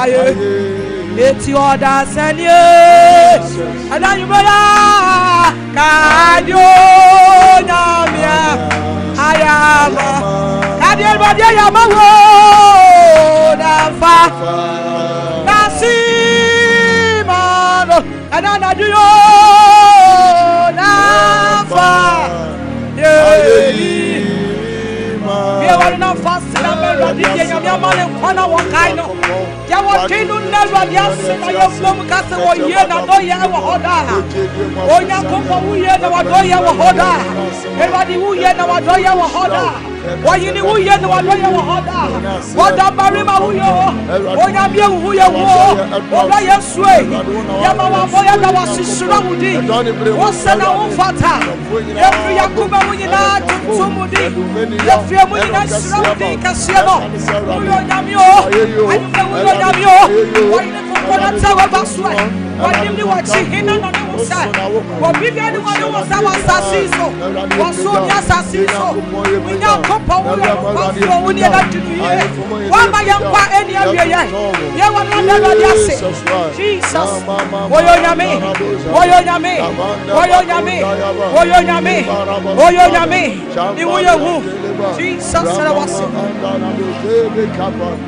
aye eti oda sanye adanyu bala kadio nyamia ayama kadio body ayama wo nafa nasimano anana duyo nafa we want to fast and ready. You are man and corner one kind of. You are taking never yes, and your from Castle or year, and no year of Hoda. Oh, you come for who year, no doya of Hoda. Everybody who year, no doya of Hoda. Why you who year, no doya of Hoda. What a barima who you are. Oh, you are who you are. Oh, I am sway. Yamama Boya was Shramudi. What's an old fata? Every Yakuba when you are to Mudi. If you are winning a Shramudi Casino, you are Yamio. I know you are Yamio. Why you for that tower Basway? Why did you watch him on the side? What did anyone who was our Sassiso? Was so Yassiso? We now come over when you are to do it. Why my young any of your young? You are never yes. Jesus. Oyoyame. Oyoyame. Oyoyame. Oyoyame. Oyoyame. Iwoyo. Jesus.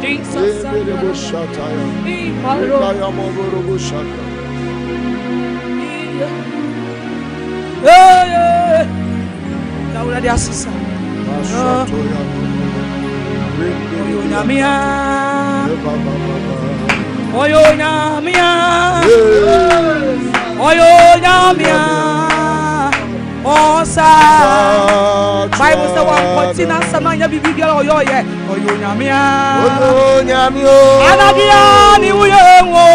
Jesus. Now let us see. Oyoyamia. Oyoyamia. Oyoyamia. Osa. Bible says one continue samanya bibi girl oyoye. Oyoyamia. Oyoyamio. Anadia ni uyewo.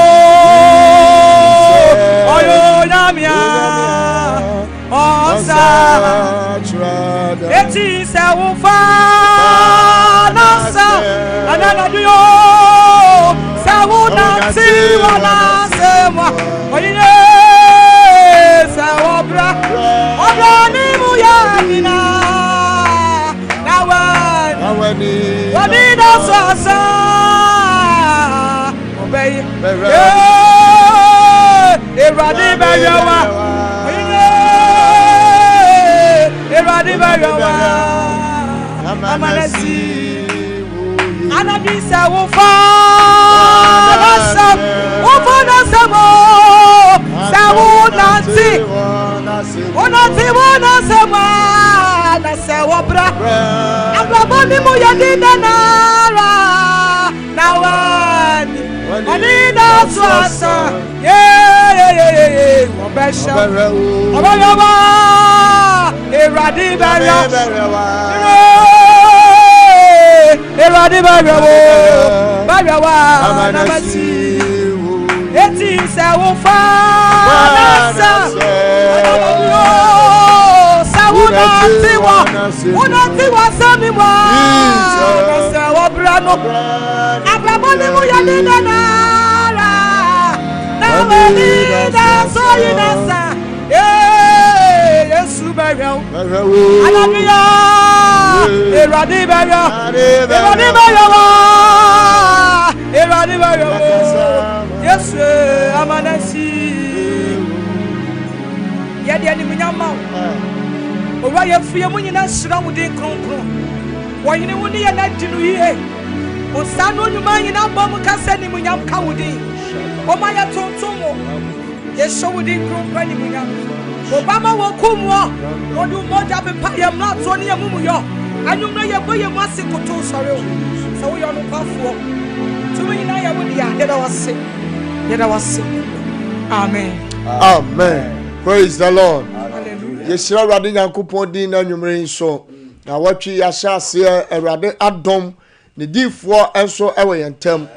Oyoyamia. Osa. Eti se ufa. Nasa. Anana duyo. Sawuna siwana semwa. Oye sawobra. Obra ni muyamina. Nawani. Wani nasasa. Obey. Eradi bayawa. Eradi bayawa. Amanasi. Anabisa ufa nasam ufa nasamo sawunati onati wonasama nasawobra abraboni muyadina nara nawani anina swasa ye obesha obayawa eradi bayawa Eradi Barawa, Namasi, Eti Sawufa, Sawuna Tiwa Samiwa, Sawabrano, Abrabani Muyalina Nara, Namelina Soyinasa, Yesu Barawa, Alabia. Eradi Barawa, yes, Amanasi. Yadi ani munyama. Owa ye fie munyina sira mudi kronkron. Wo yene woni ye na dinu ye. O sanu nyuma nyina bom kase ni munyam ka wudi. O ma ya tontomo. Ye so wudi kronkron ni munyam. Obama wo kumwo. Odu moja be pa ye mlato ni ye mumu yo. Anyumna ye boye mase koto sore o. So we on kwafo. Tumi na ya wudi ya deda wase. Deda wase. Amen. Amen. Praise the Lord. Hallelujah. Yesira Awurade Nyankopɔn din na nwumre nso. Na watwi ya hyase Awurade adom ne difoɔ enso ewe yentam.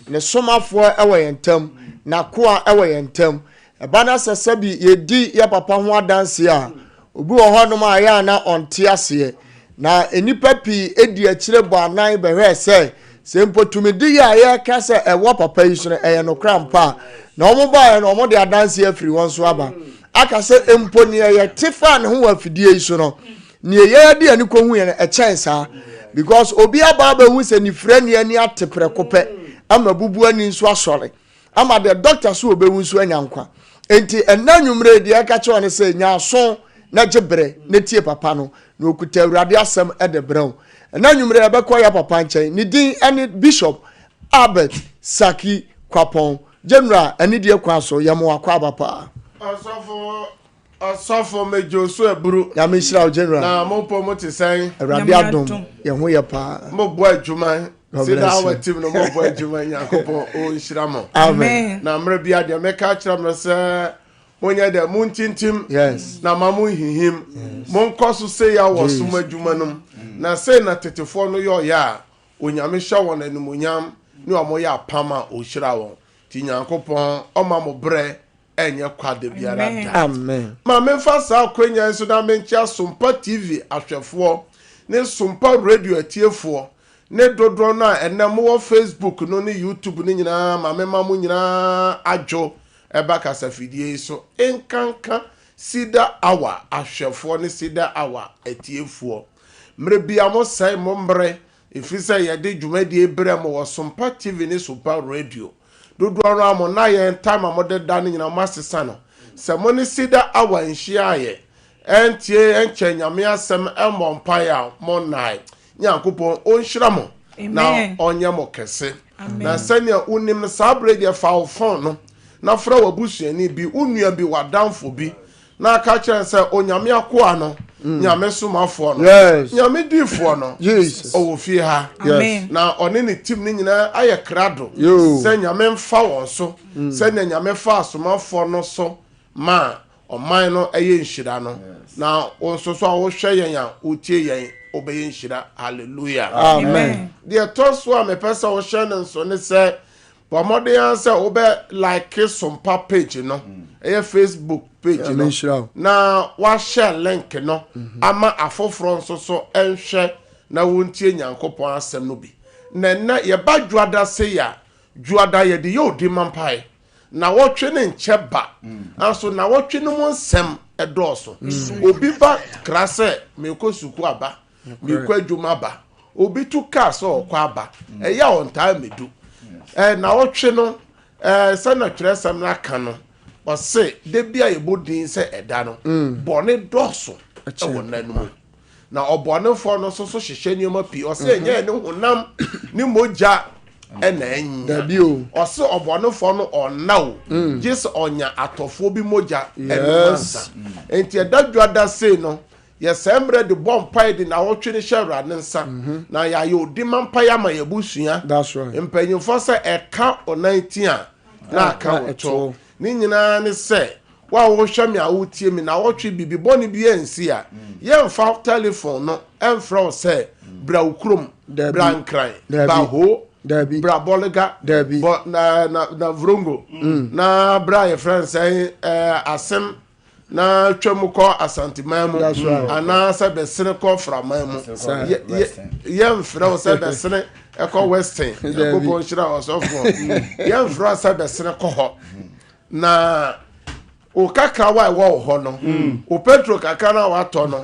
Ne somafoɔ ewe yentam. Na koa ewe yentam. Eba na sesabi yedi ya papa ho adanse a obi wo honom a ya na onte ase. Na enipa pi edi akire bɔ anan behwe se sempotumidi ya ya kase ewo papa yi so eye no krampa na omo ba ya na omo de adanse afiri won so aba aka se empo ne ye tefa ne ho afidie yi so no ne ye de ani ko hu ye e chensa because obi aba ba hu se ni frɛ ne ani atepre kopɛ ama bubu ani nso asɔre ama the doctor so obewu nso anya nkwa enti ɛna nwumre de aka kye one sɛ nya so na gyebre na tie papa no na okuta awurade asɛm ɛde brɛw ɛna nwumre ɛbɛkɔ ya papa nkyɛn ne din ɛne bishop Albert Saki Kwapon general ɛne die kwa so yɛmo akwa abapa Asafo mejo so eburu ya me shira general na mo po mo te san awurade adom ye ho ye pa mo bo adwuma sida awa team no mo bo adwuma nyakopo o nshira mo amen na mre bia de meka kira mo se monya de mo ntintim yes na mamu hihim mo nkoso se ya wo so mo adwuma num na se na tetefo no yo ya onyame hwa won animonyam ni o mo ya pama o shira won ti nyakopo o ma mo bre enye kwade biara da amen ma memfa sa kwenya nso na menchia Sompa TV ahwefo ne Sompa radio atiefo ne dodro na enam wo Facebook no ne YouTube ne nyina ma mema mu nyina adwo eba kasafidie so enkanka Cedar hour ahwefo ne Cedar hour atiefo mre bia mo sai mo mbre efisa ye de dwumadie brem wo Sompa TV ne Sompa radio dodo amo na ye time amode da ne nyina masesa no se mo ne Cedar hour nhia ye entie enche nyame asem emompa mo nai nyankopon onhira mo na onye mo kese na senia unim no sabre de fa phone no na fra wabusuani bi unua bi wadamfo bi na aka kire se onyame akoa no nyame somafo no nyame difo no Jesus o fie ha na one ne tim ne nyina aye krado se nyame mfa won so se ne nyame fa somafo no so ma oman no eye nhira no na onso so a wo hwe yen a otie yen obeye nhira hallelujah amen de toso a me pesa wo hwe ne so ne se pomode an se obe like Sompa page no Facebook page no na wa share link no ama afoforo nso so enhwe na wontie nyankopon asem no bi na ye ba dwada se ya dwada ye de yo di mampai na wotwe ne ncheba anso na wotwe no mo nsem edoso obi ba krase me ko suku aba me ko adwuma ba obi tu car so kwa aba eya on time medu na wotwe no sana tresam na ka no o se de bia ye bodin se eda no bone doso e wonanum na obonefo no so hihye nioma pi o se enye ne honam ni moja ena enyi dabio o se obonefo no onawo jis onya atofo bi moja enansa enti edadwada se no ye sembre de bompai de na wotwe ne hwera ne nsa na ya ye odimampai ama ye busua that's right empanyimfo se eka o 19 a na aka oto ni nyina ne se wa wo hwe me a wotie me na wotwe bibi boni bi ensi a ye mfa telephone no emfra o se bra ukrom bra nkran ba ho bra bolega na vrongo na bra ye friends asem na twemukọ asantimamu ana se besene ko framamu ye mfra o se besene eko western yakobon shira osofo ye mfra se besene ko ho na o kaka wa wo ho no o petro kaka na wa to no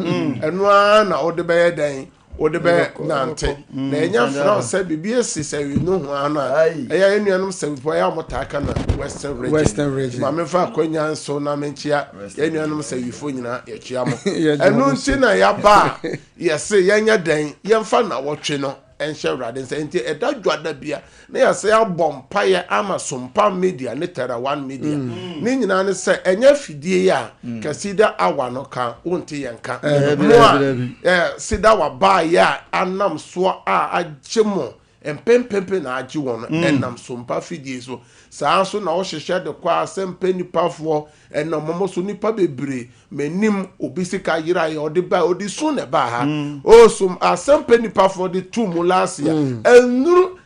enu na o de be den o de be nante na enya mfra o se bibie si se wi no ho ana eya enuanum se po ya motaka na western region ma me fa kwanya nso na menchia enuanum se wi fo nyina ya chia mo enu nti na ya ba yese yenya den yemfa na wotwe no enhye wrade nse enti edadwada bia na yese abompa ya ama Sompa media ne Tera One media ni nyina ne se enya fidie ya ka Cedar awa no ka wonte yenka mo Cedar wa ba ya anam so a agemo empempempe na agi won enam Sompa fidie so saa so na wo hwehwe de kwa asempa nipafo enam so nipa bebre menim obisika yira ya ode ba odi so ne ba ha o sum asempa nipafo de tumu last ya enuru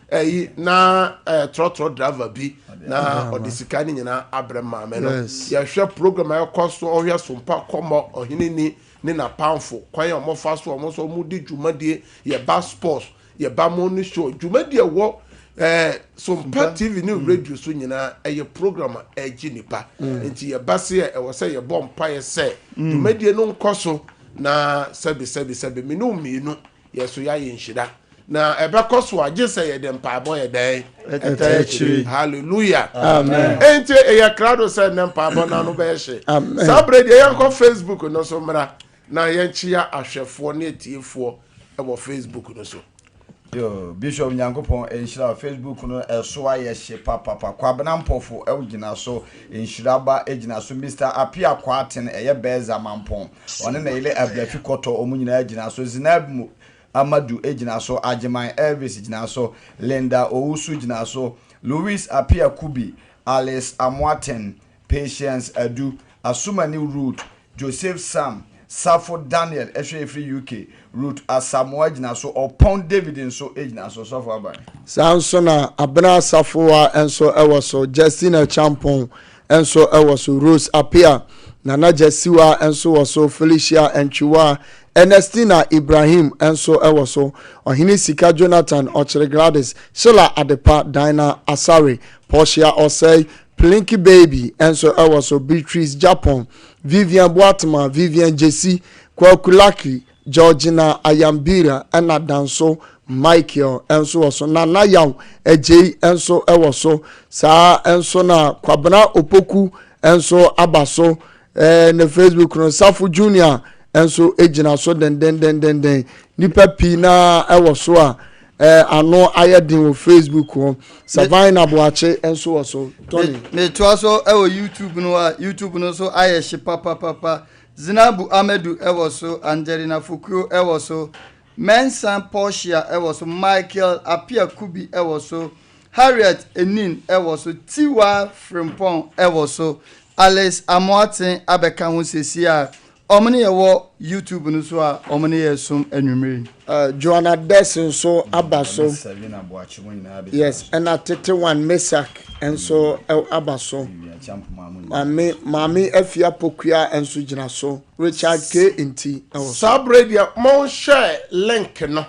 na trotro driver bi na odisika ni nyina abrema me no ya hwe program ya kwaso ohwe Sompa komo ohinini ni na pamfo kwan ya omofa so omo so mudi dwumadie ye ba sports ye ba mo ni show dwumadie wo Sompa TV ni radio so nyina eye program agi nipa enti ye base e wo se ye bompa ye se dwumadie no nkoso na sebe me no mienu ye so ya ye nhida na ebekọ so agye sɛ yɛde mpaebɔ yɛdɛn ɛtɛkyiri hallelujah amen enti ɛyɛ krado sɛ ne mpaebɔ na no bɛyɛ hye saa berɛ deɛ yɛnkɔ Facebook no so mmra na yɛnkyia ahwɛfoɔ ne atiefoɔ ɛwɔ Facebook no so yo Bishop Nyankopɔn enhyira Facebook no ɛso ayɛ hye papa kwabena mpɔfo ɛwgyina so enhyira ba egyina so Mr. Apia Kwaten ɛyɛ Beza Mampɔn ɔne na ile Ablafi Kɔtɔ ɔmo nyina egyina so Zinab Amadu egyina so Ajeman Elvis egyina so Linda Owusu egyina so Louis Apia Kubi Alice Amwaten Patience Adu Asumani Root Joseph Sam Safo Daniel free UK Root Asamoah gyina so Opon David nso egyina so so for aban sanso na Abena Safo enso ewo so Justina Champon enso ewo so Rose Apia Nana Jesiwa enso wo so Felicia Enchiwa Ernestina Ibrahim enso ewo so Ohini Sika Jonathan Ochere Gladys Sheila Adepa Dina Asare Portia Osei Plinky Baby enso ewo so Beatrice Japan Vivian Boatma Vivian Jesse Kwakulaki Georgina Ayambira ena danso Michael enso woso na yaw ejei enso ewoso saa enso na Kwabena Opoku enso abaso na Facebook no Safu Junior enso ejina so den nipa pi na ewoso a ano ayedin wo Facebook ho Savina Boache enso woso Tony me twaso YouTube no so ayehye papa Zinabu Amedu ewoso Angelina Fukuo ewoso Mensan Portia ewoso Michael Apia Kubi ewoso Harriet Enin ewoso Tiwa Frimpong ewoso Alice Amwaten abeka ho sesia omne yewo YouTube no so a omne yesum anwumre Joanna Desson so abaso yes and a 31 Mesak enso abaso mami afia pokua enso gina so Richard K Inti Sabradia mon share link no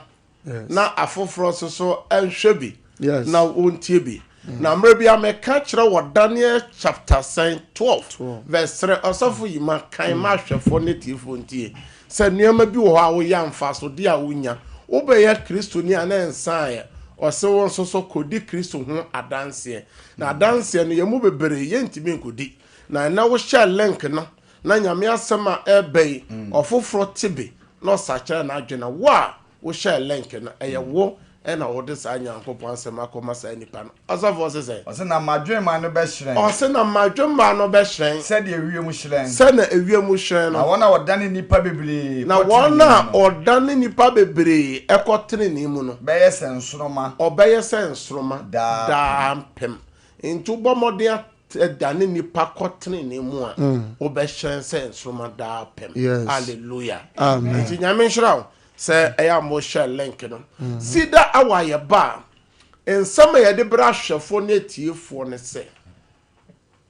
na afoforo so enhwe bi na wontie bi na mre bia me ka kire wo Daniel chapter 12 verse 3 osofo yima kan ma hwefo ne tiefo ntie se niam bi wo ha wo yamfa so de a wonya wo be ya Kristo ni anensan ya ose won so kodi Kristo ho adanse na adanse no yemu bebere yentimi nkodi na wo share link no na nyame asema ebei ofoforo tibe no sachara na adwena wo share link no wo ena wo de sa Nyankopon asema akoma sa nipa no asafo se ose na madwema no be hyren ose na madwema no be hyren se de ewiem hyren se na ewiem hyren no na wona odane nipa bebre na wona odane nipa bebre ekotene ni mu no beye sensoroma obeye sensoroma da mpem into bomode dane nipa kotene ni mu a obe hyren sensoroma da pem hallelujah amen nti nyame hyira se eya mo share link no Cedar awaye ba ensama ye de bra hwefo ne tiefo ne se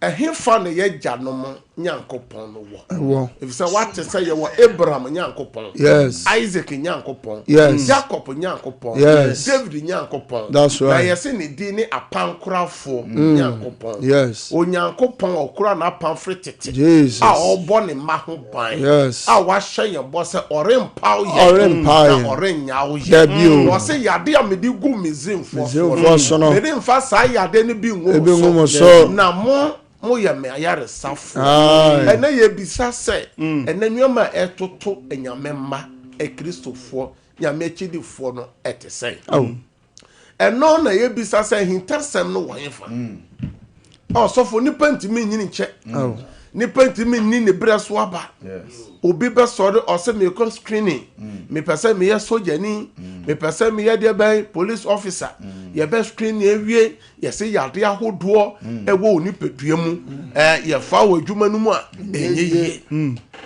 ehemfa ne ye gyanom Nyankopon no wo if say what say ye wo Abraham Nyankopon Isaac Nyankopon Jacob Nyankopon David Nyankopon that's right na ye se ne di ne apankorafo Nyankopon o Nyankopon okura na apanfretete Jesus a obo ne ma ho ban a wa hye ye bo se orempa na orenya wo ye wo se yade a medi gu mizimfo so no medi mfa sa yade ne bi ngo so na mo ye me ayare safo ena ye bisa se ena nyoma etoto enyamemma Kristofo nyame achidifo no etesen eno na ye bisa se hintasem no wanyefa sofo ni pantimi nyini nche ni pantimi ni ne breso aba obi be sori ose me ko screening me pese me ye sojani me pese me ye de ben police officer ye be screening ewie ye se yade ahodo ewo oni pedua mu ye fa wo adwuma no mu a enyeye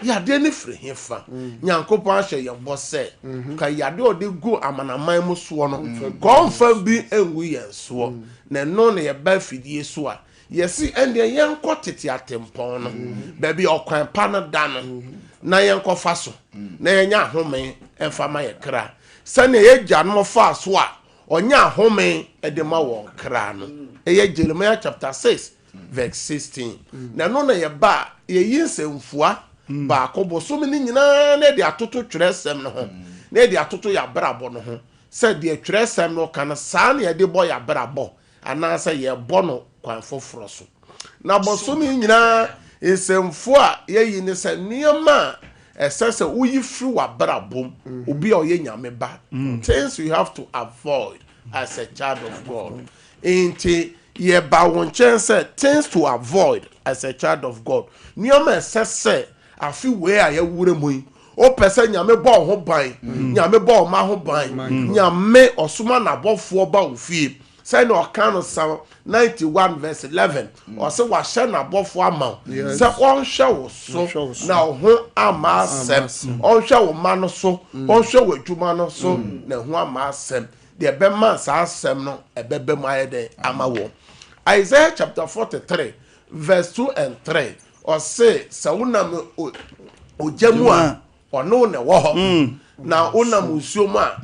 yade ne firi hefa Nyankopon ahye ye bose ka yade ode go amanaman mu so no konfa bi engu ye so na no ne ye ba fidie so a yesi ende yenko tete atempon no ba bi okwan pa no da no na yenko fa so na yenya home emfa ma ye kra sane ye gya no fa so a onya home edema wo kra no eye Jeremiah chapter 6 verse 16 na no na ye ba ye yinsemfua ba akobo so me nyina na de atoto twerɛsɛm no ho na de atoto ya brabo no ho said the tresem no kana san ye de boy abrabo anansa ye bono kwan foforo so na bosomi nyina esemfo a ye yi ne se niema esese uyi firi wa brabom obi a oye nyame ba things you have to avoid as a child of God enti ye ba won chance things to avoid as a child of God niema esese afi we a ye wure mu o pese nyame bo ho ban nyame bo ma ho ban nyame osuma na bofo ba ofie say no kan no Psalm 91 verse 11 or say wa hye na bofo ama say on hye wo so na ho ama asem on hye wo ma no so on hye wo adwuma no so na ho ama asem de be man sa asem no ebebe mu ayede ama wo Isaiah chapter 43 verse 2 and 3 or say sawunam ojamu a ono ne wo ho na onam usuom a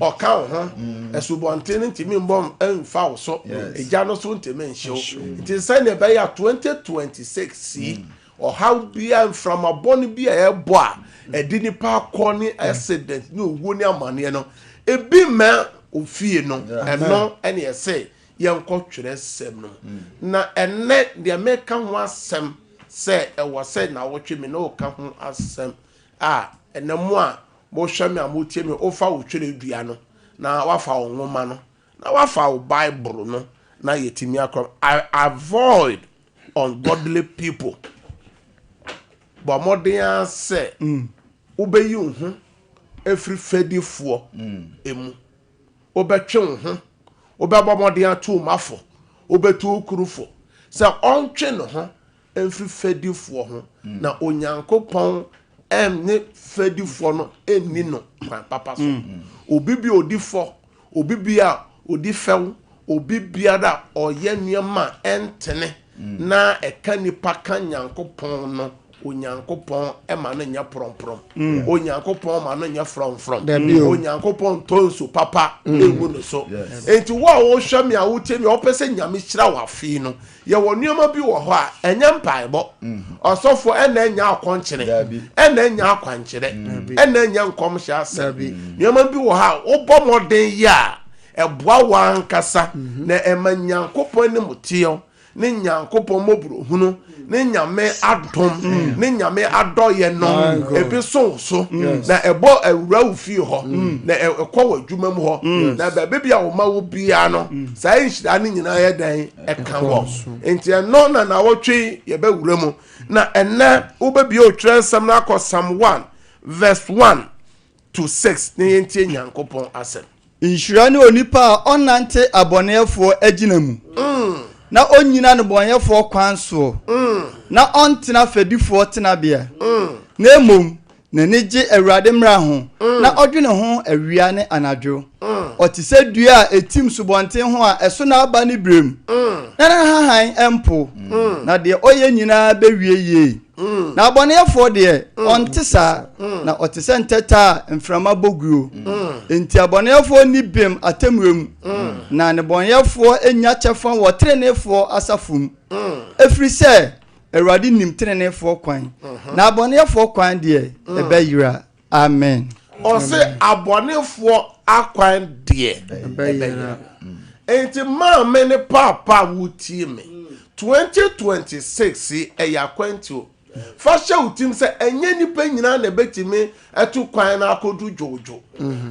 oka ho esubonten ntimi mbom emfa wo so eja no so ntimi nhyew it say ne be ya 2026 or how bia from abon bia ebo a edi nipa akoni accident ni owo ni amane no ebi ma ofie no eno ene ese yenko twere sem no na enne de meka ho asem se ewo se na wo twemi na oka ho asem a enemu a mo hwame amotie me ofa wo twere dua no na wafa wo nwoma no na wafa wo bible no na yetimi akrom avoid ungodly people but modern say ubeyi hu every fedifo emu obetwe hu obeba modern to mafo obetu okurufo say ontwe no ho every fedifo ho na onyankopon ne fedifo no eni no papa so obi bi odifo obi bia odifew obi bia da oye niema entene na eka nipa kan yankopon no onyankopon ema no nya promprom onyankopon ma no nya from onyankopon tonso papa egu no so enti wo hwame a wotemi opese nyame hira wafi no ye wonioma bi wo ho a enya mpaebo osofo ena nya akonkyere ena nya akwankyere ena nya nkom hya asem nioma bi wo ha wo moden ya eboa wankasa na ema nyankopon ne mutio ne nyankopon mobro hunu ne nyame adom ne nyame adoye no ebi so na ebo awura ofie ho na ekọ wadwuma mu ho na bebe bia wo ma wo bia no sai nhira ne nyina ye dan eka wo enti no na wotwe ye be wura mu na enne wo be bia otwere nsam na akọ Psalm 1 verse 1 to 6 ne yentie nyankopon asem inhyira ne onipa onante abonefo agina mu na onyina no bonyefo kwan so na ontena fedifo tena bia na emom na neje awurade mra ho na odwene ho awia ne anadwo otise dua a etim subonten ho a eso na aba ne brem na hahan empo na de oye nyina bewie ye na abonefo de ontesa na otise nteta mframa boguo enti abonefo ni bem atemwem na ne bonyefo enya kyefan wo trenefo asafum efri se awurade nim trenefo kwan na abonefo kwan de ebeyira amen o se abonefo akwan de ebeyira enti ma me ne papa wuti me 2026 eya kwantu fasha utim se enye nipa nyina na betimi etu kwan na akodu jojo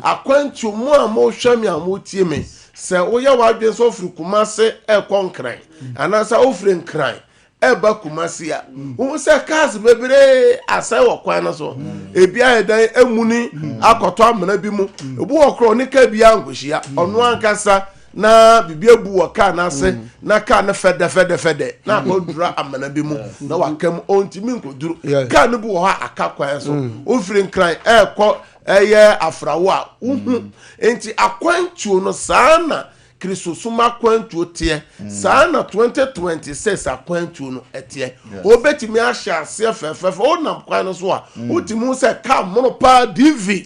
akwantu mu a mo hwame a mo tie me se oya wadwe so firi kumase ekonkran anasa ofiri nkran eba kumase a wo se cars bebere asa wo kwan na so ebi ayedan emuni akoto amana bi mu obu okro ne ka bi angohia ono ankasa na bibi ebu waka na ase na ka na fede na kodura amana bi mu na wakam ontimi nkoduru ka ne bu ha akakwan so ofiri nkran ekọ eye afrawo a uhu enti akwantuo no sana kristo suma akwantuo tie sana 2026 akwantuo no etie obetimi ahya ase fefefe onam kwan no so a utimu se ka mono pa dv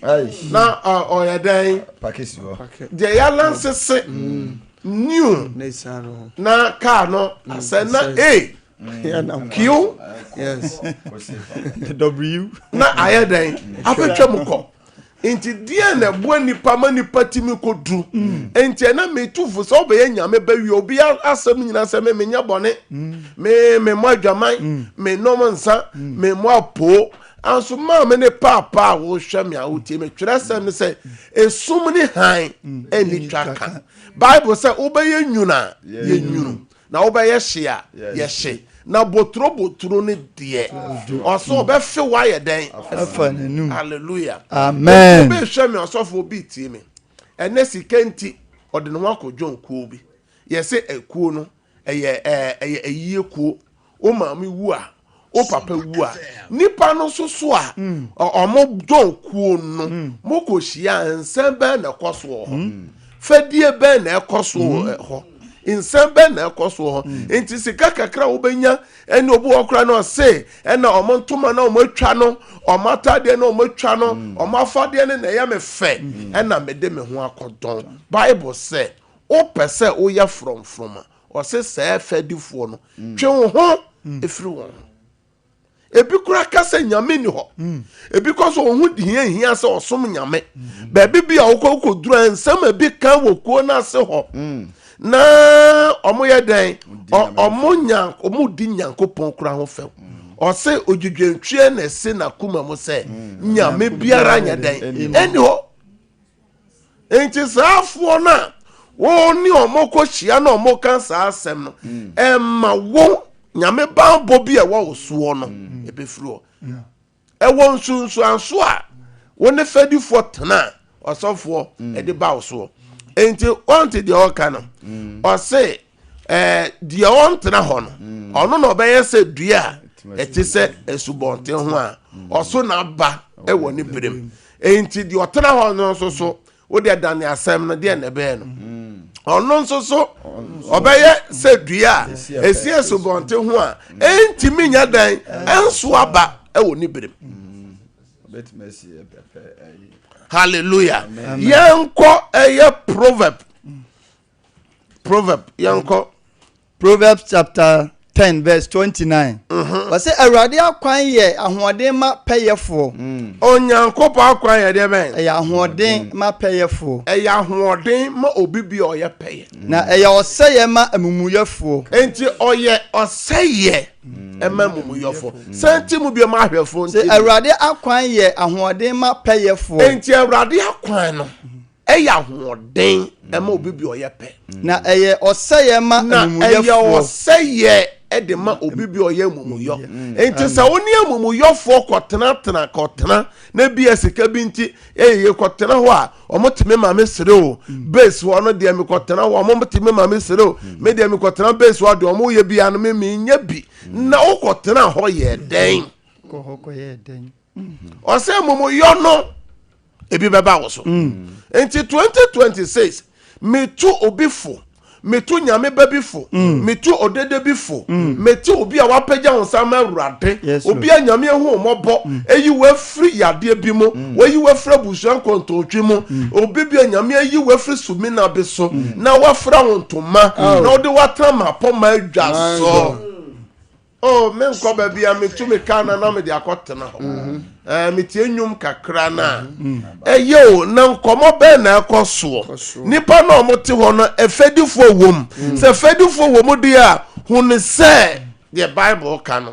na oyadan pakisi ho de ya lansese new na ka no asena yes w na ayadan apetwa muko Inti dia na bua nipa ma nipa timi kodru enti na metufu so be nyame ba wi obi asem nyina se me nya bone me mo adwaman me nom nsa me mo apo anso ma me ne papa wo hwa me awutie me twere sem ne se esum ni han eni twaka bible say obeye nyuna ye nyunu na obeye hye ye hye na botro ne de oso be fe wa ye den hallelujah amen be hwe me oso fo bi tie me ene sikenti ode no akodwo nkuo bi ye se ekuo no eye eyiye kuo o maami wu a o papa wu a nipa no soso a omo dwo kuo no moko hia nsem be na koso ho fadie be na ekoso ho nsem be na ekoso ho enti sika kakra wo benya ene obu okra no se ena omo ntoma na omo atwa no omo atade na omo atwa no omo afade ne na ya me fe ena me de me ho akodon bible say o pese o ya from o se se fadifo no twe wo ho efiri wo ebi kura kase nyame ni ho ebi koso ohun di hia se osom nyame ba bibia wo dura nsem ebi kan wo kuo na se ho na omo ye den omo di nyankopon kura ho fe o se odwudwentwe na se na kuma mo se nyame biara nya den eni ho enti saafo na wo ni omo ko hia na omo kan sa asem no emma wo nyame bambo bi e wo so no ebefuro e wo nsunsu anso a wo ne fadifo tena osofo e de ba so enti onti de oka no o se de ontena ho no ono no be yese dua e ti se esubonte ho a oso na ba e wo ne berem enti de otena ho no so wo de dan asem no de na be no ono nso obeye se dua esi esubonte ho a enti minya dan enso aba e wo ne berem hallelujah yanko eye proverb yanko Proverbs chapter 10 verse 29 wa se awurade akwan ye ahoden ma peyefo onyankopo akwan ye de ben ya ahoden ma peyefo ya ahoden ma obibi oye peye na ya oseye ma amumuyefo enti oye oseye ema mumuyefo santi mu bi ma ahwefo se awurade akwan ye ahoden ma peyefo enti awurade akwan no eya ahoden ema obibi oye pe na eye oseye ma amumuyefo na eye oseye edema obibi oye mumuyo enti sa woni amumuyofo kotena na bia sika bi nti eye kotena ho a omotime ma me sere o base wo no de me kotena ho omotime ma me sere o me de me kotena base wo de omo ye bia no me nya bi na wo kotena ho ye den ko ye den o se mumuyo no ebi beba wo so enti 2026 me tu obifo metu nyame babifo metu odede bifo metu obi a wapagya wonsama awurade obi a nyame hu mobo eyi wafri yade bi mu wayi wafra busuan kontotwe mu obi bi a nyame ayi wafri sumina be so na wafra wontoma na ode watama poma adwa so oh men ko ba bia metu me kana na me de akotena ho metie nyum kakra na yo na nkomo be na ekoso nipa na omote ho no efedifo wom se fedifo wom de a hun se the bible kanu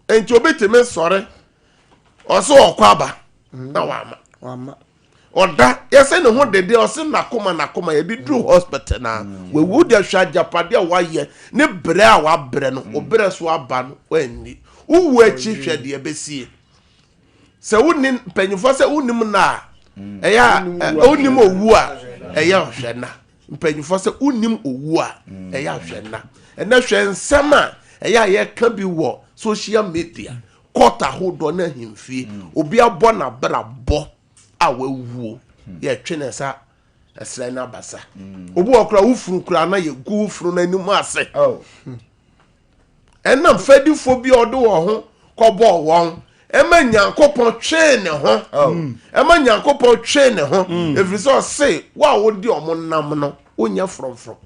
enti obetime sore oso okwaba na wama oda yese ne ho dede ose nakoma ye didru hospital na we would hwa japade a waye ne bre a wabre no obre so aba no wanni uwu achi hwede e besie se wonin panyifo se wonim na eya wonim owu a eya hwe na panyifo se wonim owu a eya hwe na ena hwe nsem a eya ye ka bi wo social media kota hodo na himfie obi abo na bra bo awawuo ye twene sa esra na basa obu okra wufuru kura na ye gu wufuru na anim ase enam fadifo bi odo wo ho kobo won ema nyankopon twe ne ho ema nyankopon twe ne ho efriso se wa wodi omonam no onya fromfrom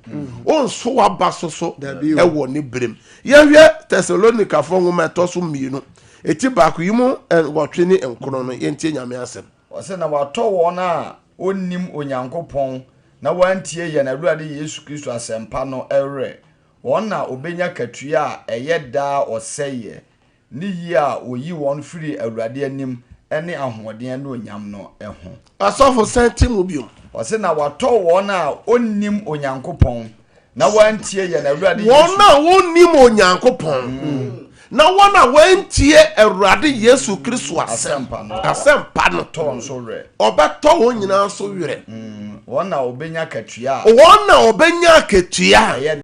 onso wa basoso e wo ne brem ye hwe Thessalonica fo nwoma to so mienu eti ba ko yimu wotwe ni enkro no ye ntie nyame asem ɔsɛ na watɔ wɔn a onnim onyankopɔn na wantie yɛ na Awurade Yesu Kristo asɛmpa no ɛwerɛ wɔn na obenya katua a ɛyɛ daa ɔsɛyɛ ne yi a oyi wɔn firi Awurade anim ɛne ahoɔden no onyam no ɛho asɔfo sɛnti mu biom ɔsɛ na watɔ wɔn a onnim onyankopɔn na wantie yɛ na Awurade Yesu wɔn a wonnim onyankopɔn na wɔn a wantie Awurade Yesu Kristo asɛmpa no tɔ nso werɛ ɔbɛtɔ wɔn nyinaa so werɛ wɔn na obenya katua wɔn na ɔbɛnya akatua ɛyɛ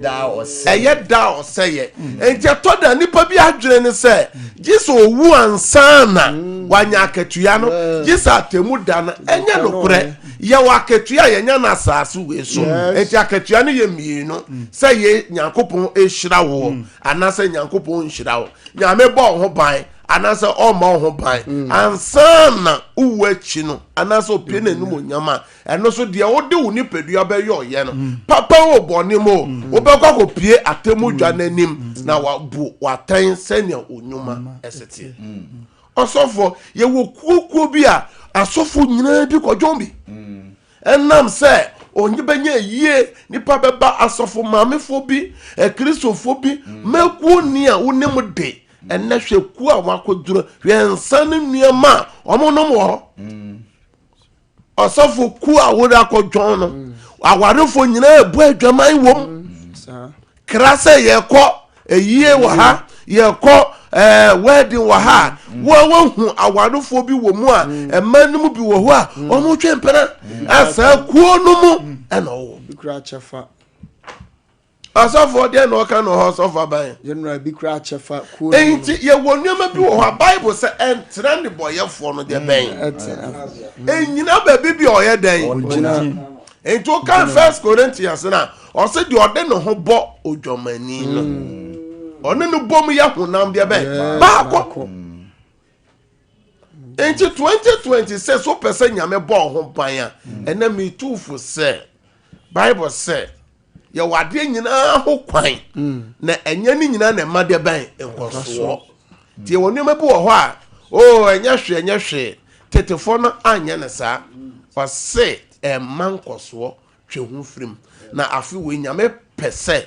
daa ɔsɛyɛ enti ɛtɔ da nipa bi adwene ne sɛ gye sɛ owu ansa na wanya akatua no gye sɛ atemu da no ɛnyɛ nokorɛ yɛwɔ akatua yɛnya no asase wei so enti akatua no yɛ mmienu sɛ yɛ Nyankopɔn ɛhyira wo anaasɛ Nyankopɔn nhyira wo nyame bɔ wo ho ban anaasɛ ɔma wo ho ban ansa na wowu akyi no anaasɛ opie n'anim onyam a ɛno so deɛ wode wo nipadua bɛyɛ ɔyɛ no papa wo bɔne mu wobɛkɔ akɔpie atemu dwa n'anim na wabu watɛn sɛnea onyuma ɛseteɛ ɔsɔfo yɛwɔ kuokuo bi a asɔfo nyinaa bi kɔdwɔn bi ɛnam sɛ onye bɛnya yie nipa bɛba asɔfo maamefoɔ bi kristofoɔ bi mɛkuo ni a wonem de ɛnɛ hwɛ ku a wakɔduro hwɛ nsa ne nneɛma a ɔmonom wɔ hɔ ɔsɔfo ku a wode akɔdwɔn no awarefoɔ nyinaa ebu adwaman wom kra sɛ yɛkɔ eyie wɔ ha yɛkɔ wedding wɔ ha wɔhu awarefoɔ bi wɔ mu a ɛma no mu bi wɔ hɔ a ɔmo twɛ mpɛrɛ asa kuo no mu ɛna ɔwɔ bikura kyɛfa asɔfoɔ deɛ na ɔka no hɔ sɔfo aban general bikura kyɛfa kuo enti yɛwɔ nneɛma bi wɔ hɔ a Bible sɛ ɛntrɛ ne bɔyɛfoɔ no deɛ bɛn ɛnyina baabi bi a ɔyɛ dɛn enti ɔka 1 Corinthians na ɔsɛ deɛ ɔde ne ho bɔ odwamani no ɔne no bom yɛ honam deɛ bɛn baakɔ enti 2026 wopɛ sɛ nyame bɔ ho ban a ɛna metufo sɛ Bible sɛ yɛwɔ adeɛ nyinaa ho kwan na ɛnyɛ ne nyinaa na ɛma deɛ bɛn nkɔsoɔ nti yɛwɔ nneɛma bi wɔ hɔ a ɛnyɛ hwee tetefoɔ no anyɛ ne saa ɔse ɛma nkɔsoɔ twe ho firim na afe wei nyame pɛ sɛ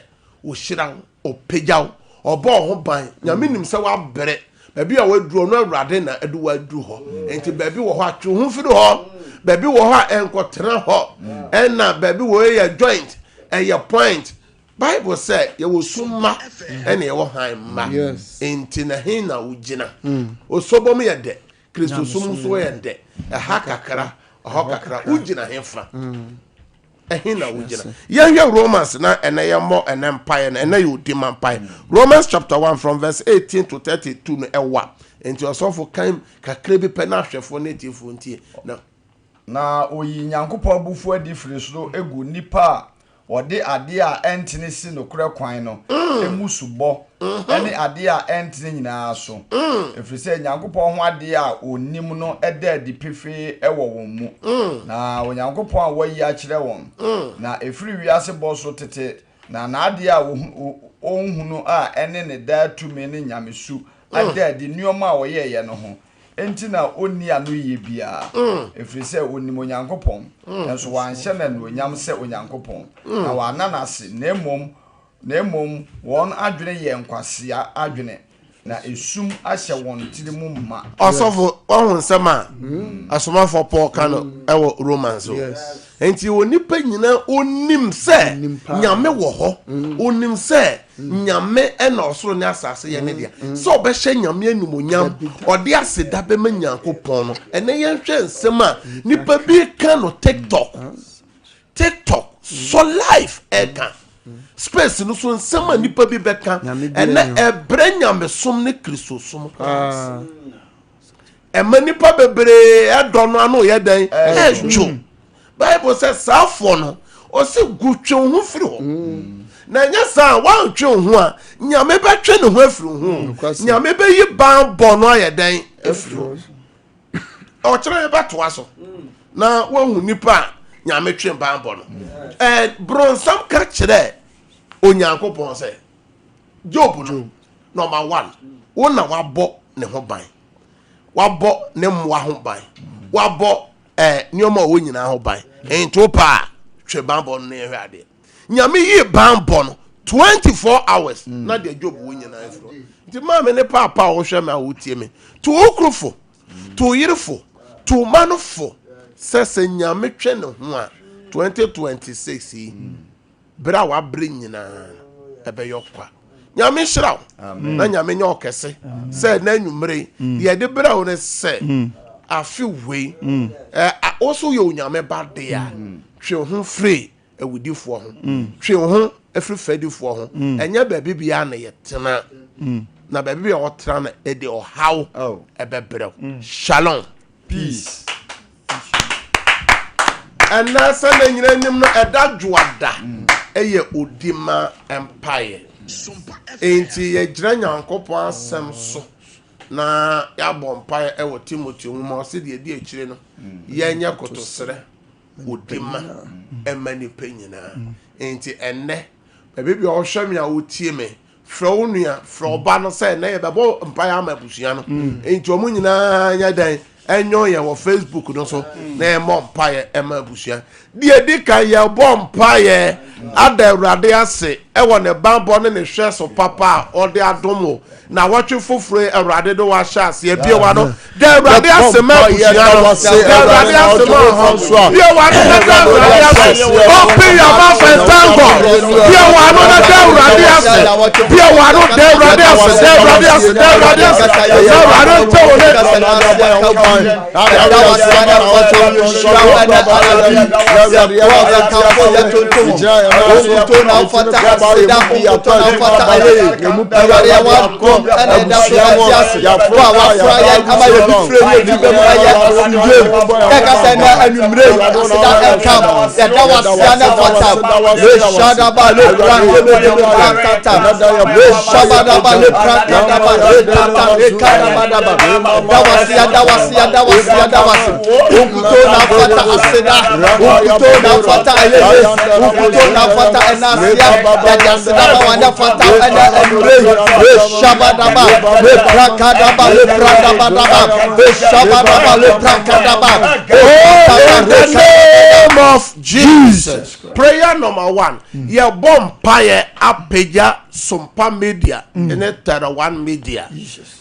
ɔhyira ɔpagyaw ɔbɔ ho ban nyame nim sɛ wabrɛ baabi a waduro no Awurade na ɛde waduru hɔ enti baabi wɔ hɔ a twe ho firi hɔ baabi wɔ hɔ a ɛnkɔtena hɔ ɛna baabi wɔ yɛ joint ɛyɛ point Bible sɛ yɛwɔ summa ɛna yɛwɔ han mma enti na hin na wogyina osobom yɛ dɛ Kristo sum so yɛ dɛ ɛha kakra ɔhɔ kakra wogyina hefa ɛhin na wogyina yɛhwɛ Romans na ɛna yɛmmɔ ɛna mpaeɛ na ɛna yɛ odima mpaeɛ Romans chapter 1 from verse 18 to 32 no ɛwa enti ɔsɔfo kan kakra bi pɛ na ahwɛfoɔ ne tiefo ntie na oyi Nyankopɔn abufuo adi firi soro egu nipa a wɔde adeɛ a ɛntene si nokorɛ kwan no emu subɔ ɛne adeɛ a ɛntene nyinaa so ɛfiri sɛ Nyankopɔn ho adeɛ a onim no ɛda adi pefee ɛwɔ wɔn mu na Onyankopɔn a wɔyi akyerɛ wɔn na ɛfiri wiase bɔ so tete na n'adeɛ a ɔnhunu a ɛne ne daa tumi ne nyamesu ada adi nneɛma a wɔyɛɛyɛ no ho enti na onni ano yie bia ɛfiri sɛ onim Onyankopɔn nso wanhyɛ na onyam sɛ Onyankopɔn na wananase na mmom wɔn adwene yɛ nkwasea adwene na esum ahyɛ wɔn tiri mu ma ɔsɔfo ɔho nsɛm a asomafo Paul ka no ɛwɔ Romans o enti onipa nyina onim sɛ nyame wɔ hɔ onim sɛ nyame ɛna ɔsoro ne asase yɛ ne dia sɛ ɔbɛhyɛ nyame animonyam ɔde aseda bɛma Nyankopɔn no ɛnɛ yɛnhwɛ nsɛm a nipa bi ka no TikTok so life ɛka space no so nsɛm a nipa bi bɛka ɛnɛ ɛbrɛ nyamesom ne Kristosom ɛma nipa bebree ɛdɔ no ano yɛ dɛn ɛdwo Bible sɛ saafo no ɔsɛ gutwe ho firi hɔ na nyɛ saa wantwe ho a nyame bɛtwe ne ho afiri ho nyame bɛyi ban bɔ no ayɛ dɛn afiri hɔ ɔkyerɛ yɛ bɛtoa so na wahu nipa a nyame twe ban bɔ no bronsam ka kyerɛ Onyankopɔn sɛ Job no number 1 wo na wabɔ ne ho ban wabɔ ne mmoa ho ban wabɔ nyoma wo nyina ho ban ento pa twe bambo no ne hwade nyame yi bambo no 24 hours na de job wo nyina afro nti ma me ne papa wo hwe me awotie me to okrofo to yirefo to manofo sese nyame twe ne ho a 2026 yi bra wa bre nyina ebe yokwa nyame hyiraw na nyame nya okese se na nwumre ye de bra wo ne se afi we also yo nyame bade a twe ho free ewudifo ho twe ho afri fadifo ho enya ba bibia na yetena na ba bibia otena na e de ohaw ebebrɛ shalom peace ana sana nyina nim no eda dwoada eye odima empire enti ye gyina nyankopɔn asɛm so na yabɔ mpae ewo Timothy nwoma o se de edi akire no ye nya kotosere odima emani penyina enti enne baabi o hwɛ me a wotie me frɛ nua frɛ oba no sɛ na ye bɛbɔ mpae ama busua no enti omu nyina nya dan enyo ye wo Facebook no so na e mo mpae ema busua die di kan ye bo mpae ada Awurade ase e wo ne bambo ne ne hwɛ so papa o de adomo na watwe foforo Awurade do wa hya ase bie wa no de Awurade ase ma busua no de Awurade ase ma ho bie wa no de Awurade ase open your mouth and thank God bie wa no de Awurade ase bie wa no de Awurade ase de Awurade ase de Awurade ase de Awurade to wo of Jesus. Prayer number 1. Ye bomb paye apeja Sompa media in a 1 media.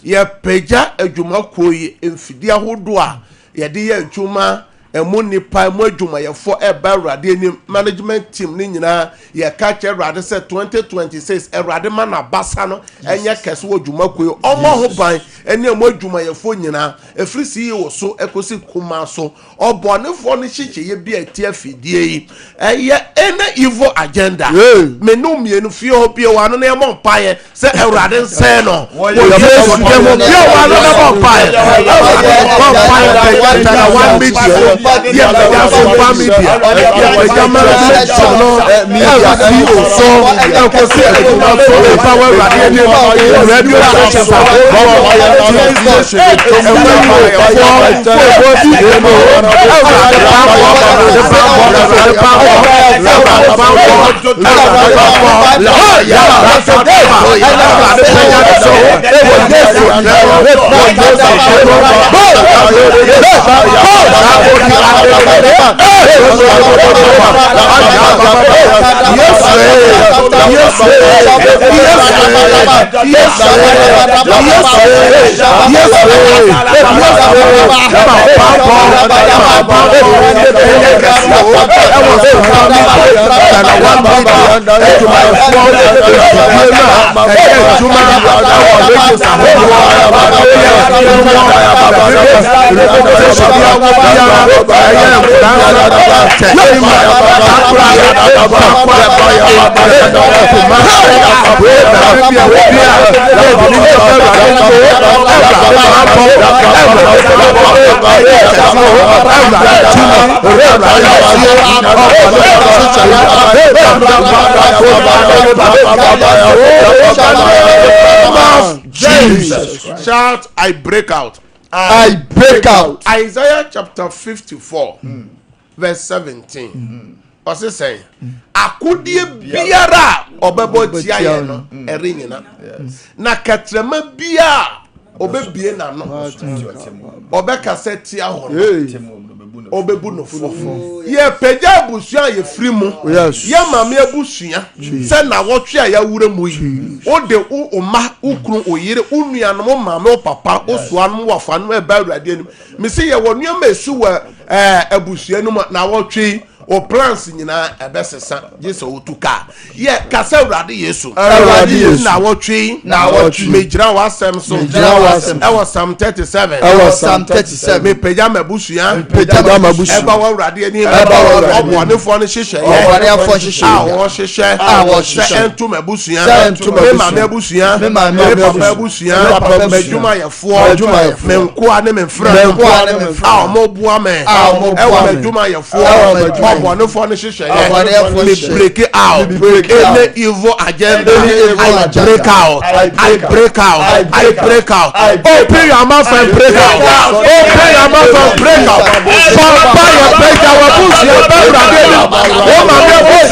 Ye peja ejuma koyi emfidia hodoa ye de ye ejuma emu nipa emu adwuma ye for eba Awurade ni management team ni nyina ye ka che Awurade se 2026 Awurade ma na basa no enye kese wo adwuma koyi omo ho ban ene emu adwuma ye for nyina efri si wo so ekosi kuma so obonefo no hyeche ye bia ti afidie yi eye ene evil agenda menu mienu fie ho bia wa no na emo paye se Awurade nse no wo Yesu demo bia wa no na mo paye one media yeah, Sompa media. Jesus. Shout, I break out. I break out. Isaiah chapter 54, verse 17. What's it saying? Akudie biara obebo tia ye no erinyina. Na katrema bia obebie na no. Obeka setia ho. obebu no fo ye peja abusua ye free mu ye mame abusua se na wotwe a ya wura mu yi o de o ma ukru oyire unua no mame o papa o so anu wafa no e ba awurade anim me se ye wo nua ma esu wa abusua no na wotwe o plans nyina ebesesa Jesus otuka ye kasa awurade Yesu na wotwe mejira wasem so e was Psalm 37 me peja mabusua eba wa awurade ani obone fo no hyehyɛ wo hyehyɛ entu mabusua me ma mabusua me papa mabusua mejuma ye fo me nkoa ne me mfra mo bua me e wa mejuma ye fo one for the shisha. Break it out. Any evil agenda. I break out. Open your mouth and break out. Open your mouth and break out. Fire break our bush. Your brother again. Oh my bush.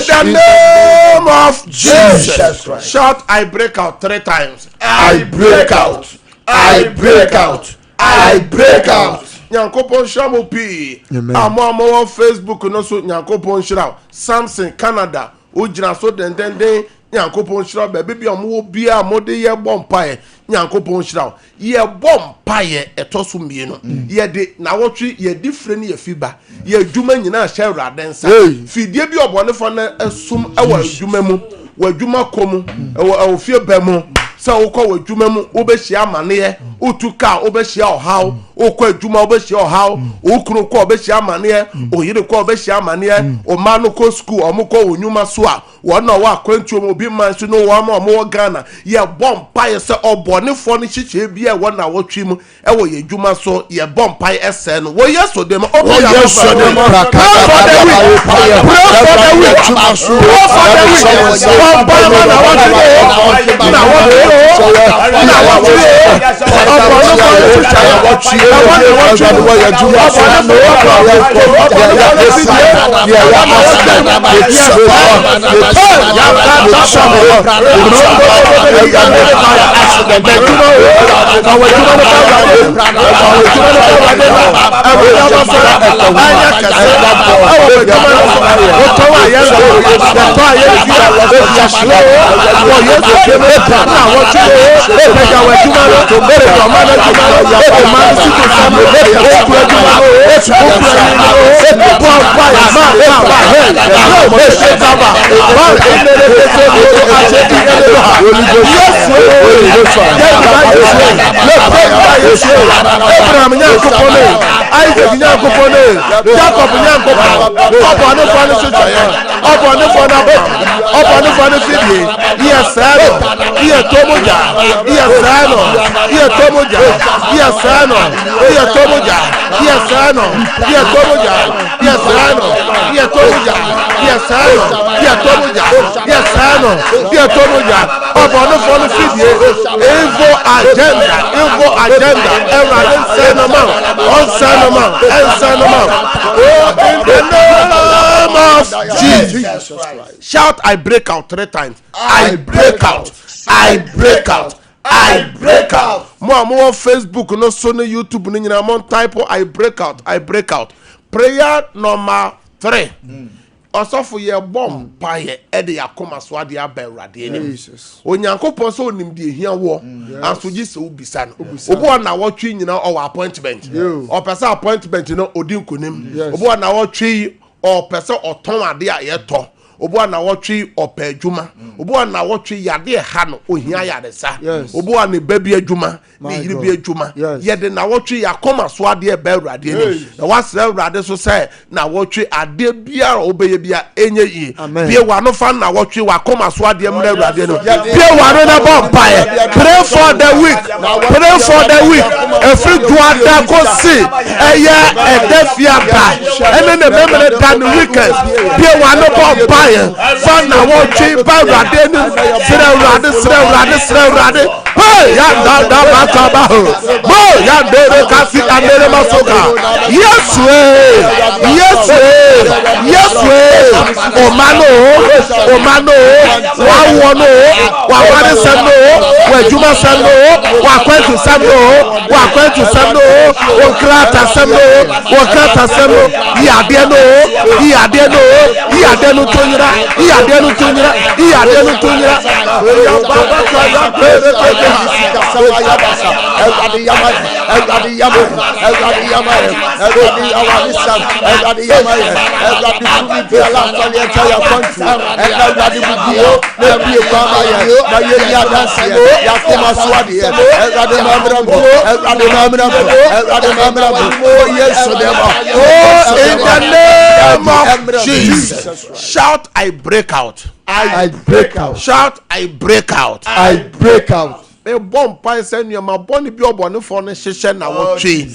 In the name of Jesus Christ. Shout, I break out 3 times. I break out. I break out. I break out. Nyankopon shamo pi. Amo Facebook no so Nyankopon shira. Samson Canada. Ujina so den Nyankopon shira bebe bi omo bia mode ye bompae. Nyankopon shira. Ye bompae etoso mienu. Ye de na wotwe ye different ye fiba. Ye dwuma nyina hye awrade nsa. Fidie bi obonefo na esum ewa dwuma mu. Wa dwuma komu ewa fie ba mu. Sa wokọ wadwuma mu obehia amane utuka obehia ohaw okọ adwuma obehia ohaw okunu kọ obehia amane oyire kọ obehia amane o ma no kọ school omukọ onyuma so a wona wa akwantu obi man so no wa ma mo Ghana ye bompa ye se obonefo no chiche bia wona wotwi mu ewo ye adwuma so ye bompa ese no wo yeso dem obi ya so dem Shout, I break out 3 times. I break out. I break out. I break out. More Facebook, no Sony, YouTube, no more type. I break out. I break out. Prayer number 3. Also for your bomb pie, Eddie Akoma Swadi Aberradi. Onyankopon so nim de hia wo anso gi se obisa no obo na wo twi nyina o appointment o pesa appointment no odi nkonim obo na wo twi o pesa oton ade a ye to obo na wo twi opa adwuma obo na wo twi yade ha no ohia yade sa obo na babi adwuma ni yiri bi adwuma ye de na wo twi Akoma Swadi Aberradi ni na wasra Awurade so say na wo twi ade bia obeye bia enye yi bia wa no fa na wo twi Akoma Swadi Aberradi no bia wa no na bomb pie. Pray for the week. Pray for the week. Every Juanda go see eya edefiaba ene ne memele dan weekend bia wa no bomb pie fa na wo twi ba Awurade ni sira Awurade hey ya da ba bo ya dere kasi andere masoka yes o mano wa wono wa ware sendo wa juma sendo wa kwetu sendo o krata sendo ya de no tonyira in the name of Jesus. Shout, I break out. I break out. Shout, I break out. I break out. A bomb pie send you my bonny be obon for ne shisha na wo twi.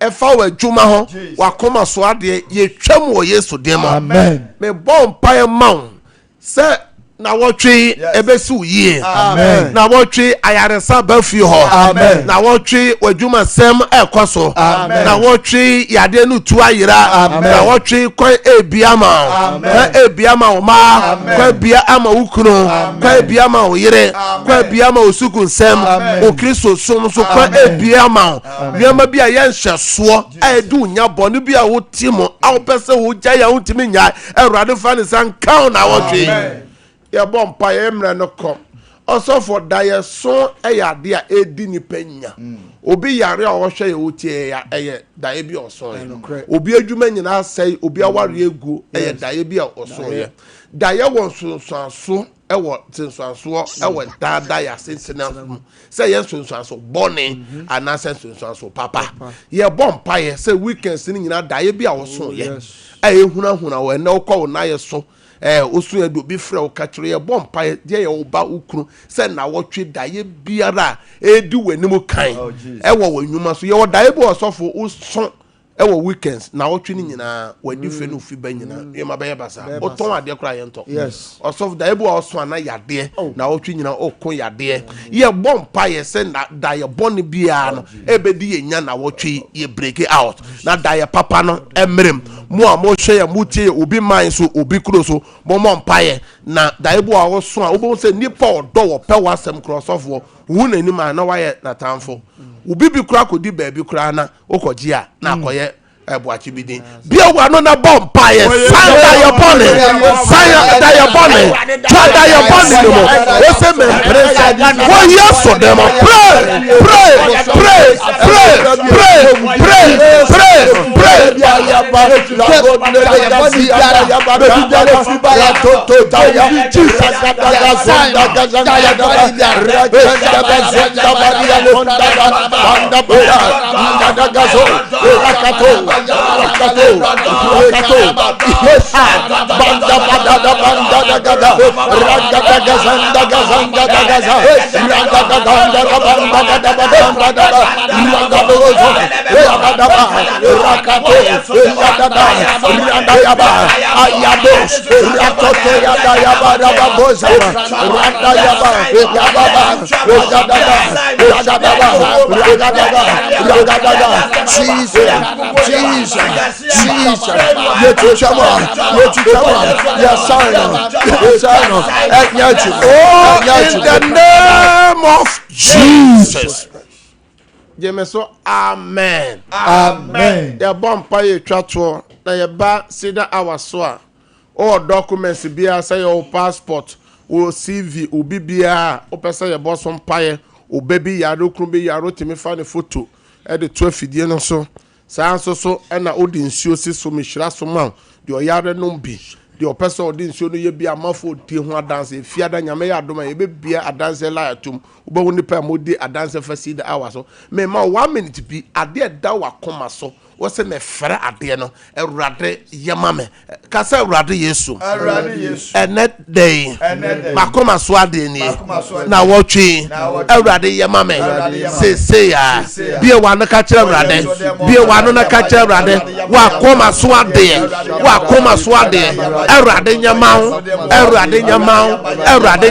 E fa wa dwuma ho wa Akoma Swadi ye twam wo Yesu dem. Amen. Me bomb pie maun say na wo twi ebesu yie. Amen. Na wo twi ayaresa ba fi ho. Amen. Na wo twi wadwuma sem ekoso. Amen. Na wo twi yade nu tu ayira. Amen. Na wo twi kwan ebiama. Amen. Ebiama o ma kwan bia ama ukunu kwan ebiama o yire kwan ebiama o sukun sem o Kristo som so kwan ebiama biama bia ye nhyeso edu nya bonu bia wo timo awo pese wo gya ya wo timi nya Awurade fa ne san kan na wo twi ye bom pa ye mre no kom also for die so eyade a edi ni panya obi yare a wo hwe ye wotie ya eye dae bi oso obi adwuma nyina sai obi aware egu eye dae bi a oso ye dae won so ewo tinsanso ewo dada ya sensena say yes tinsanso bone ana sensanso papa ye bompa ye say weekends ni nyina dae bi a oso ye ehunahuna we na ukọ na ye so osu edo bi frɛ o katre ye bompa ye de ye oba ukuru say na wotwe dae biara edi wanimu kan ewo wanwuma so ye wo dae bi osofo uso ewo weekends na wotwe ni nyina wadi fe no fi ba nyina e ma be basa oton ade kra ye nto yes osof da ebu oso ana yade na wotwe nyina okon yade ye bompa ye se na da ye boni bia no ebedi ye nya na wotwe ye break out na da ye papa no emrem mo a mo hwe ye mutie obi man so obi kuro so mo mpa ye na da ebu a woso a obo se nipa odo wo pe wasem cross wo wu na ni na wa ye na tamfo ubi bi kura kodi baabi kura na okoji a na akoye ebuachi bidin bia wa no na bomb paye sanda your body sanda your body sanda your body no mo o se me presa wo yes for them pray in the name of Jesus. Jemeso amen. Amen. Ya bompa ye twato na ye ba Cedar awaso all documents bia say your passport or CV or bibia o pesa ye boss on paye o baby yaro krumbe yaro timi fa ne photo e de 12 die no so saa so na odi nsuo si so mihira so man de oyare no bi de opesa odi nsuo no ye bi amafo tie ho adanse fiada nyame ya adoma ye be bia adanse la atum ubo ni pa modi adanse fa Cedar hour so me ma 1 minute bi ade da wa koma so wo se me frɛ ade no Awurade yemame ka se Awurade Yesu enet day makoma so ade ni na wotwe Awurade yemame se ya bie wa no ka kyerɛ Awurade bie wa no na ka kyerɛ Awurade wa koma so ade Awurade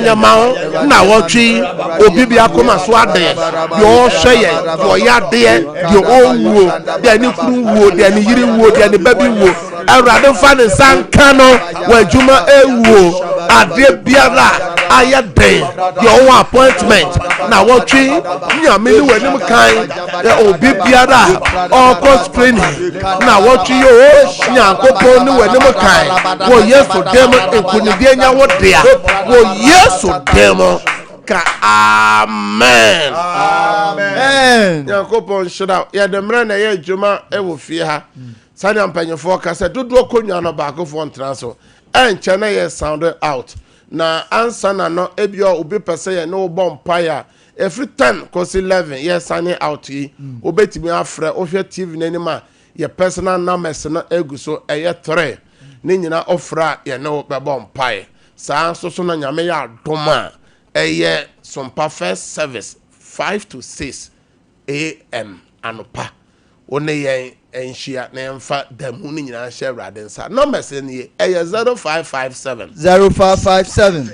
nyamawo na wotwe obi bia koma so ade yo hwɛ ye yo ya de yo owuo de ni wo de ni yiri wo de ni baby wo Awurade fa ne sanka no wadwuma ewo ade biara aye den your appointment na wotwe nyame ni wanim kan obi biara oko screening na wotwe yo nyankopon ni wanim kan wo Yesu dem ekunidie nya wo de a wo Yesu dem ka amen Yankopon shira ya de mra na ye djuma e wo fie ha sani ampanyefo ka se dodo konwa no ba ko fo ntra so enche na ye sound out na answer na no ebio obi pese ye no bompa ya every 10 kosi 11 ye sani out yi obetimi afre ohwe TV n'anima ye personal numbers na eguso eye 3 ni nyina ofra ye no be bompa sa so na nyame ya doma eye Sompa first service 5 to 6 a.m. anopa one ye enhia na emfa damu ni nyina hye Awurade nsa numbers ni eye 0557 000 967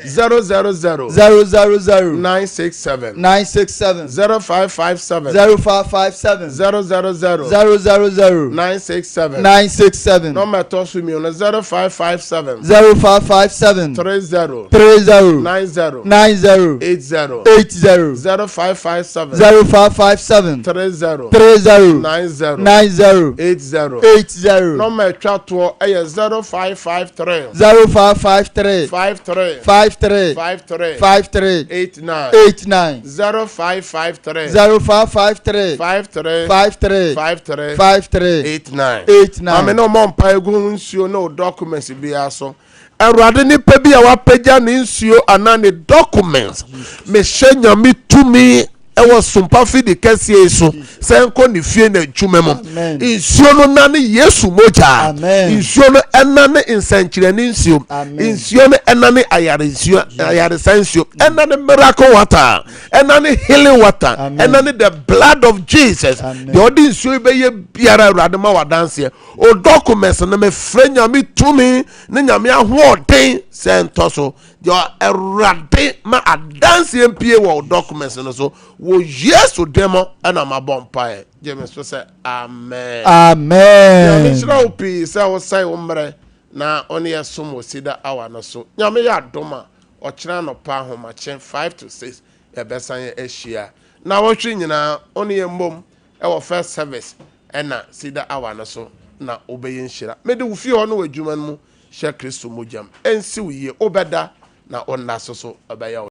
0557 000 967 number to su mi on 0557 30 90 80 0557 30 90 80 number chatwo eye 0553 53 89 0553 89 ameno mompa egu nsuo no documents bia so Awurade ni pebi a wapeja ni nsuo ana ni documents me hyenya mi tumi ɛwɔ Sompa fidi kɛseɛ so sɛ nkɔ ne fie na adwuma mu nsuo no nane Yesu mogya nsuo no ɛnane nsɛnkyerɛne nsuo nsuo no ɛnane ayaresa nsuo ɛnane miracle water ɛnane healing water ɛnane the blood of Jesus deɛ ɔde nsuo bɛyɛ biara Awurade ma wadanseɛ o documents no mefrɛ nyame tumi ne nyame ahoɔden sɛ ntɔ so deɛ Awurade ma adanseɛ mpie wɔ documents no so wɔ Yesu demo ɛna mabɔ mpaeɛ gyeme so sɛ amen nyame hyira wo pii sɛ wo sɛe wo mmerɛ na ɔne yɛsom wɔ Cedar Hour no so nyame yɛ adom a ɔkyerɛ anɔpa ahomakye 5 to 6 yɛbɛsan yɛ ahyia na wɔhwe nyinaa ɔne yɛ mmom ɛwɔ first service ɛna Cedar Hour no so na wobɛyɛ nhyira mede wo fie hɔ no wɔ adwuma no mu hyɛ Kristo mogyam ɛnsi wo yie wobɛda na ɔnna so so ɔbɛyɛ